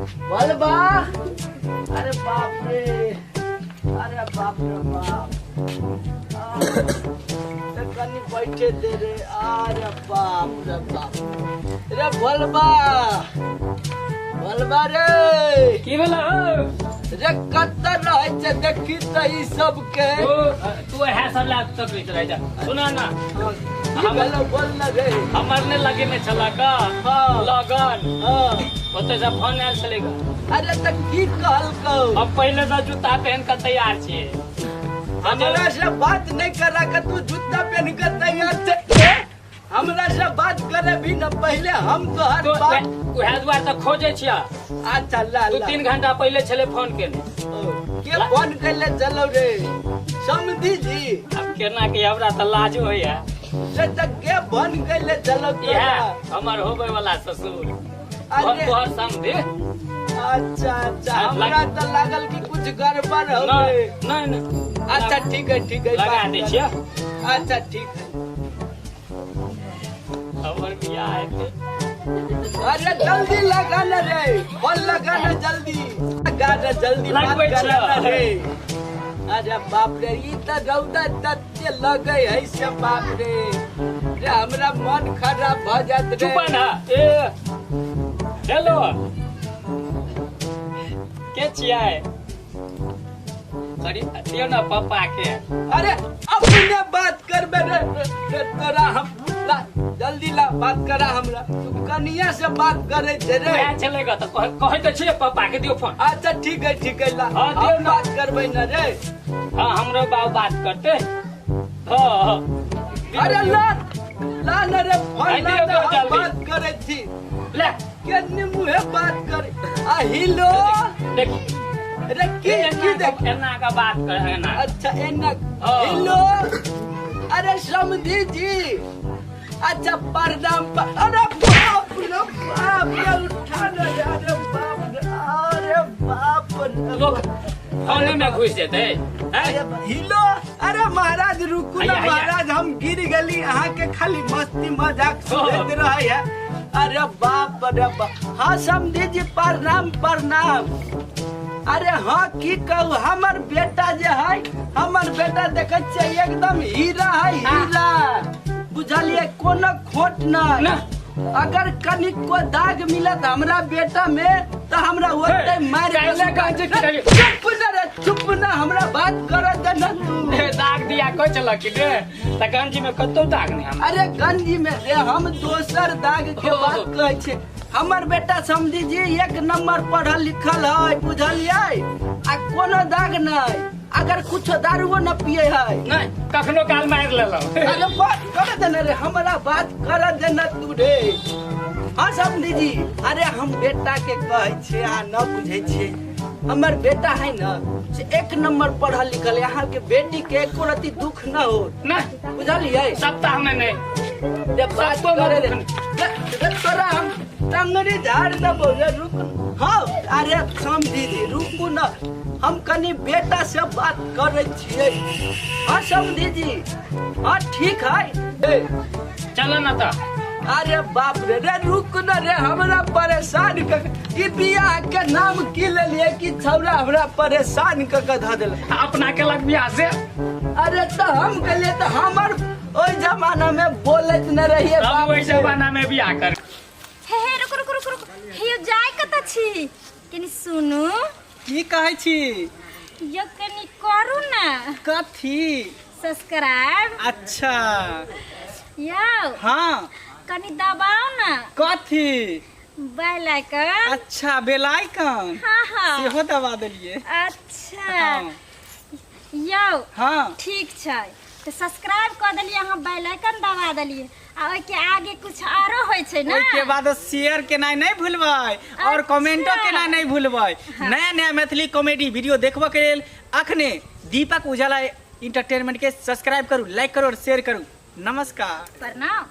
बलबा, अरे बाप रे, अरे बाप रे बाप, कहीं बैठे दे रे, अरे बाप रे बाप, रे बलबा, बलबा रे, की भेला रे कत्तर रहे छे देखी त ई सब के, तू है सब लाग तक नहीं रह जा सुना ना हम बोल ना रे, हमर ने लगे में चला का हाँ। लगन हाँ। ओते से फोन आयल चलेगा। अरे त की कहल को, अब पहले से जूता पहन कर तैयार छे। हमरा से बात नहीं करा के तू जूता पहन के तैयार छे, हमरा से बात करे भी न पहले हम तो हर तो बात उहे दुआर तक खोजे छिया। अच्छा ला तू 3 घंटा पहले चले फोन केने के फोन कैले चलो रे समझी जी, अब केना के हमरा त लाज होया। से त के फोन कैले चलो यह हमर होबे वाला ससुर और अरे तोहर समझे। अच्छा अच्छा हमरा त लागल कि कुछ गड़बड़ हो गए। नहीं नहीं अच्छा ठीक है लगा दे छिया। अच्छा ठीक है, हमर बियाह है थे। अरे जल्दी लगा ना रे, फोन लगा ना जल्दी, लगा ना जल्दी बात लगबै करना छिया। रे। अरे बाप रे ई त रौदा तत्ते लगे है से बाप रे, रे हमरा मन खराब भ जात रे। चुप ना ए हेलो के छिया करी दियो ना पापा के। अरे अपने बात करबे रे, तोरा हम ला जल्दी ला बात करा हमरा, तू कनिया से बात करे छे रे। मैं चलेगा तो कहे तो छिए पापा के दियो फोन। अच्छा ठीक है ला हाँ, दियो हम ना। बात करबे ना रे। हां हमरो बाप बात करते। हां अरे ला ला ना रे फोन आई ला दियो ना, तो हम जल्दी। बात करे थी ले केने मुहे बात करे। आ हिलो देख रे की देख, एना का बात करे ना। अच्छा एना हाँ। हिलो, अरे समझी जी, अच्छा प्रणाम अरे बाप रे उठा ना रे, अरे बाप रे लोग फोन में घुस जेते अरे हिलो, अरे महाराज रुकू ना हैया, हैया। महाराज, हम गिर गली अहाँ के खाली मस्ती मजाक सुनते रहे है। अरे बाप रे बाप, हाँ समझी जी प्रणाम प्रणाम। अरे हाँ की कहू, हमर बेटा जे है, हमर बेटा देखे छियै एकदम हीरा है, हीरा बुझलिए कोनो खोट नहीं। ना। अगर कनिक को दाग मिलत हमरा बेटा में तो हमरा ओते मार कैसे कांचे की चुप ना हमरा बात कर दे ना तू। दाग दिया कोई चला कि रे त गंजी में कतो दाग नहीं हम। अरे गंजी में रे हम दोसर दाग के बात कहै छे, हमर बेटा समझी जी 1 नंबर पढ़ल लिखल है बुझलिए, आ कोनो दाग नहीं, अगर कुछ दारुओ न पिए है नहीं कखनो काल मार लेलो। अरे बात कर देना रे, हमरा बात कर देना तू रे। हाँ समझी जी, अरे हम बेटा के कहै छे आ न बुझे छे, हमर बेटा है न से 1 नंबर पढ़ल लिखल, यहाँ के बेटी के एको रति दुख न हो ना बुझलिए। सप्ताह में नहीं रे बात करे रे तोरा हम टंगरी झाड़ देबो रे, रुक। हाँ अरे समझी जी रुकू न, हम कनी बेटा से बात करे छियै। हाँ समझी जी, हाँ ठीक है। चलो ना तो अरे बाप रे, रे रुक न रे, हमरा परेशान कर ई बियाह के नाम की ले लिए कि छौरा हमरा परेशान क के ध देल। अपना के लग बियाह से अरे तो हम कहले तो हमर ओइ जमाना में बोलत न रहिए अब बाप वही रे। जमाना में बियाह कर। हे हे रुक हे यो जाय कत छी कनी सुनु की कहै छी, यो कनी करू ना कथी। सब्सक्राइब। अच्छा यो हाँ कनी दबाओ ना कथी। Bell icon. अच्छा बेल आइकन हाँ हाँ सेहो दबा देलिए। अच्छा हाँ यो हाँ ठीक छै तो सब्सक्राइब कर देलिए, अहाँ बेल आइकन दबा देलिए, आ ओइ के आगे कुछ आरो होय छै ना, ओइ के बाद शेयर केनाइ नहीं भूलबै और कमेंटो केनाइ नहीं भूलबै। नया नया मैथिली कॉमेडी वीडियो देखबो के लेल अखने दीपक उजाला इंटरटेनमेंट के सब्सक्राइब करू, लाइक करू और शेयर करू। नमस्कार प्रणाम।